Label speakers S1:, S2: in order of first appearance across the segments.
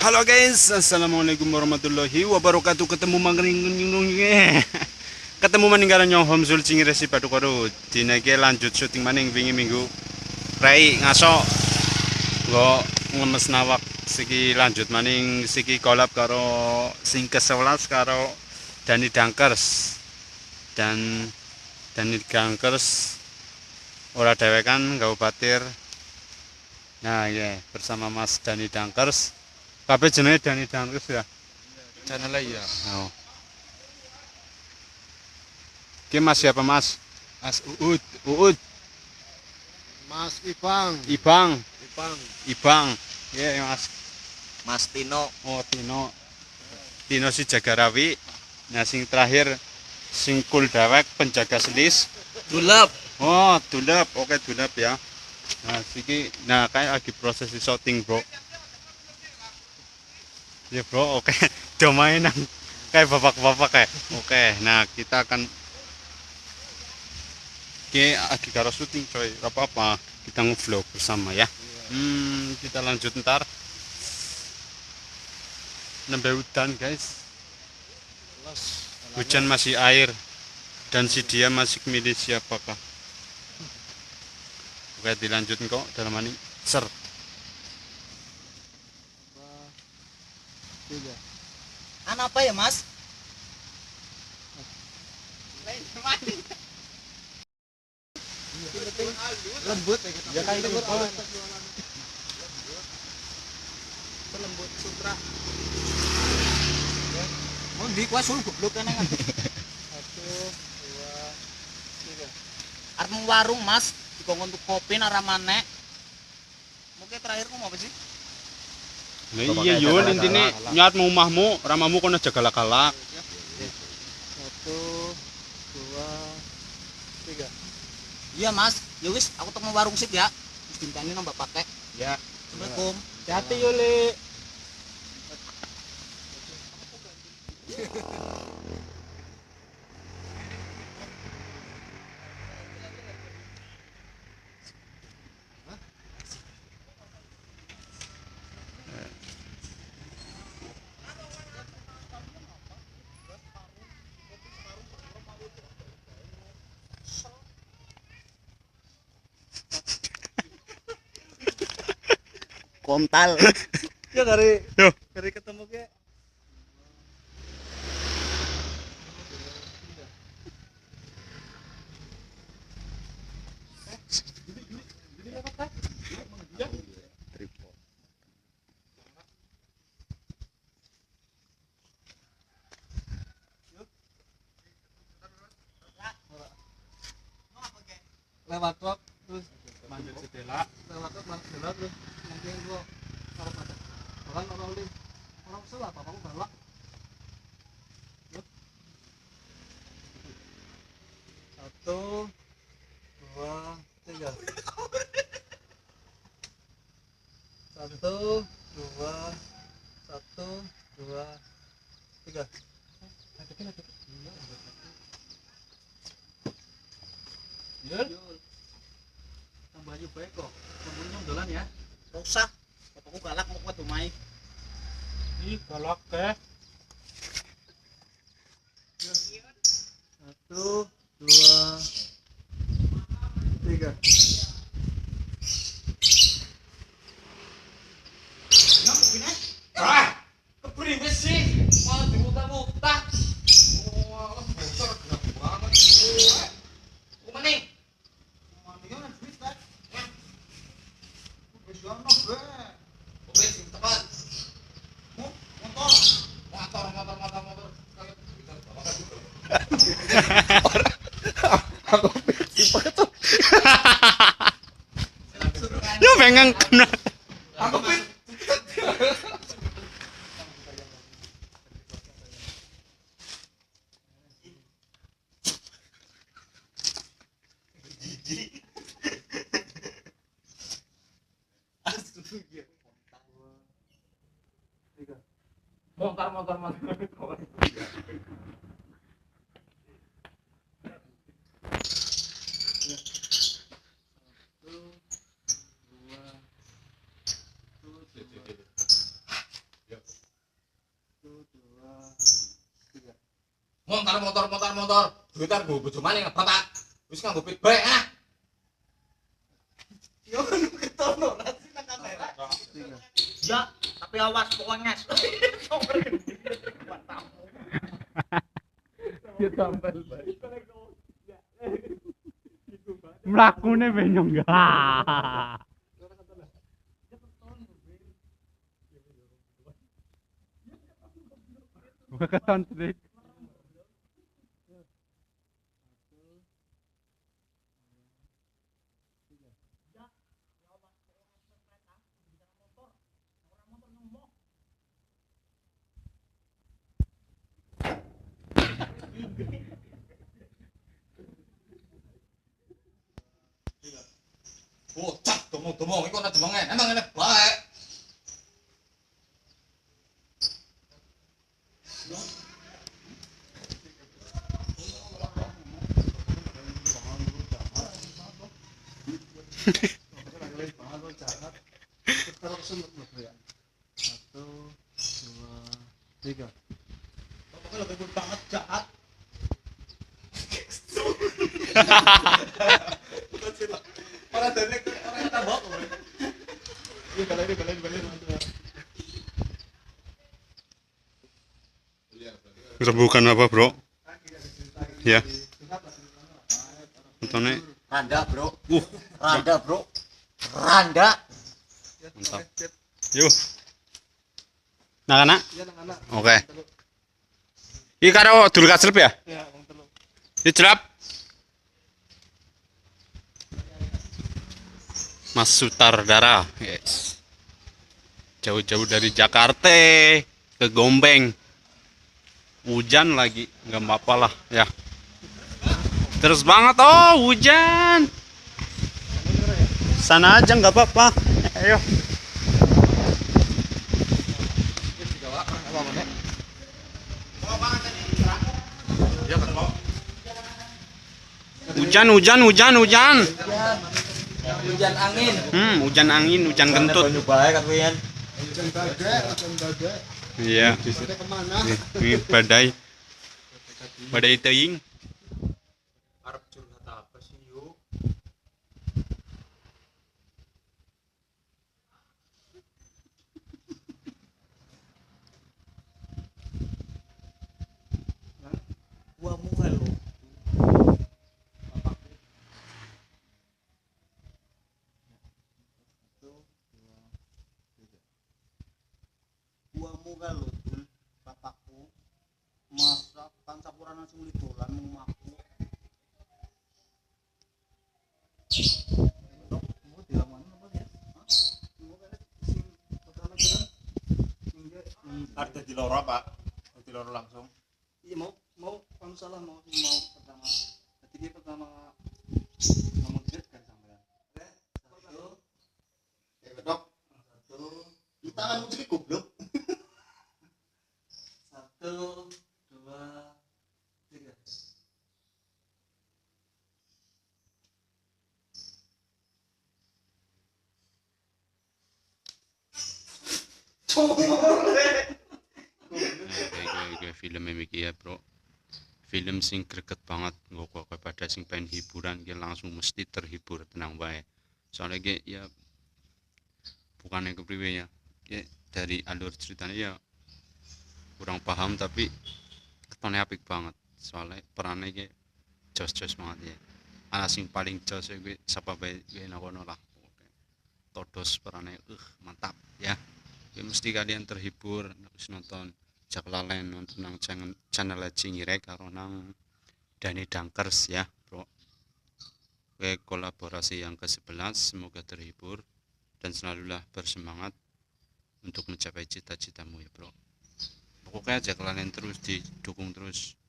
S1: Halo guys, assalamualaikum warahmatullahi wabarakatuh. Ketemu meninggalan nyong home sulcing resi padu karo. Dina iki lanjut syuting maning wingi minggu. Rai ngaso nggo ngemes nawak siki lanjut maning siki collab karo sing ke-11 karo Dani Dankers. Dan Dani Dankers ora dewekan nggawa batir. Nah, ya bersama Mas Dani Dankers. Kabeh jenenge Dani Dankers ya.
S2: Channel ya.
S1: Oh. Oke, Mas siapa Mas?
S2: Mas Uud,
S1: Uud,
S2: Mas Ibang,
S1: Ibang,
S2: Ibang,
S1: Ibang. Ya, Mas.
S3: Mas Tino.
S1: Oh, Tino. Tino si jaga rawi. Nah, sing terakhir sing kul dewek penjaga selis.
S3: Dulap.
S1: Oh, dulap. Oke, dulap ya. Nah, siki kayak lagi proses di shooting, Bro. Ya, Bro. Oke. Udah mainan kayak bapak-bapak kayak. Oke, nah kita akan lagi karo syuting coy, apa-apa kita nge-vlog bersama ya. Kita lanjut ntar. Nembe hujan guys, hujan masih air dan si dia masih milih siapakah. Oke, dilanjut kok dalam ini ser.
S3: An apa ya Mas?
S2: lembut ya kayak gitu.
S3: Lembut sutra. Mau di kuas sul goblok kan kan.
S2: 1, 2, 3.
S3: Arep warung Mas, dikongkon tuh kopi nara manek. Mungkin terakhir mau apa sih?
S1: Nah, iya yun intinya nyat mau mahmu ramamu kono jaga galak.
S2: 1, 2, 3.
S3: Iya Mas, ya wis aku tuh mau warung sip ya. Wis dintani nambah pakai.
S1: Ya.
S3: Assalamualaikum.
S2: Hati Yuli.
S3: Kontal.
S2: Ya kari
S1: Yo.
S2: ketemu ke. Lewat truk terus
S1: Lanjut jendela.
S2: lewat truk terus mungkin gua kalau ada orang salah apa kamu balak. Satu, 2, 3. 1, 2, 1, 2, 3. Yul, tambah aja baik kok. Pembuluhnya dolan ya.
S3: Enggak usah. Bapakku galak mau kuat umai.
S2: Ih, galak teh. 1, 2, 3.
S3: Keberi wis sih. Malah dimuta-muta. Wah, bocor gelap banget. Kumane? Mandian duit kan? Ya. Wis jono be. Oke, sing tepat. Motor. Motor.
S2: Aku pikir itu.
S1: Yo pengen kena.
S2: Aku pikir.
S3: Motor. Motor. Duitan gue bojo maning ngebatak. Wis nganggo pit bae ah.
S2: Yo ketono nasi nang kamera.
S3: Ya, tapi awas pokoknya.
S2: Dia tambal bae.
S1: Mlakune benyong ga. Keton trik.
S3: Bocah domong-domong iku ana demongen. Emang ngene bae.
S2: Terus ya. 1, 2, 3.
S3: Pokoknya lebih banget jahat. Orang dene orang tambok.
S2: Ini balik.
S1: Rebukan apa, Bro? Ya. Fontone
S3: Randa, Bro. Randa, Bro. Randa.
S1: mantap. Yuk. Nah, anak.
S2: Iya nang anak.
S1: Oke. Iki karo dul kaslep ya?
S2: Ya, wong telu.
S1: Dijelap. Mas Sutardara, guys. Jauh-jauh dari Jakarta ke Gombeng. Hujan lagi, nggak apa-apa lah ya. Terus banget, oh hujan. Sana aja nggak apa-apa. Ayo. Hujan.
S3: Hujan angin.
S1: Hujan angin, hujan kentut.
S3: Bae katanya.
S2: Hujan badai.
S1: Iya.
S2: Kita kemana?
S1: Ini badai teing.
S3: Arep curhat apa sih, yuk? Gua muka lu. Gua muka lu, Dul. Bapakku masa kan sapuran langsung lidolan memaku.
S2: Mau dilawan apa ya? Hah? Mau kan sing pertama bilang
S3: Ada di loro, Pak. Di loro langsung.
S2: iya mau kamu salah mau pertama. Jadi dia pertama ngomong direct kan sampean. Satu.
S3: Ya, Dok.
S2: Satu.
S3: Di tanganmu sih goblok.
S2: 1, 2, 3.
S1: Kayak film iki ya, Bro. Film sing greget banget, kok pada sing pengen hiburan dia langsung mesti terhibur, tenang bae. Soalnya kayak ya bukannya kepriwe ya. Kayak dari alur ceritanya ya kurang paham tapi ketonnya apik banget. Soalnya perannya kayak jos banget ya. Ana sing paling jos ya gue sapa bae gue nakono lah. Todos perannya mantap ya. Ya mesti kalian terhibur habis nonton jak lalen nonton nang channel Cingirek karo nang Dani Dankers ya, Bro. Oke, kolaborasi yang ke-11 semoga terhibur dan selalulah bersemangat untuk mencapai cita-citamu ya, Bro. Pokoknya jak lalen terus didukung terus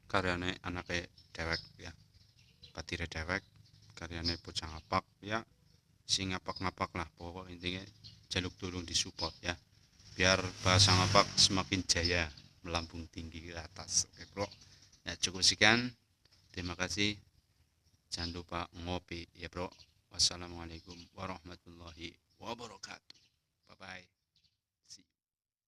S1: karyane anake dewek ya. Patire dewek karyane bocah ngapak ya. Sing ngapak-ngapak lah pokok intinya jaluk tulung disupport ya biar bahasa ngapak semakin jaya melambung tinggi ke atas. Oke, Bro, ya cukup sekian, terima kasih, jangan lupa ngopi ya, Bro. Wassalamualaikum warahmatullahi wabarakatuh, bye bye.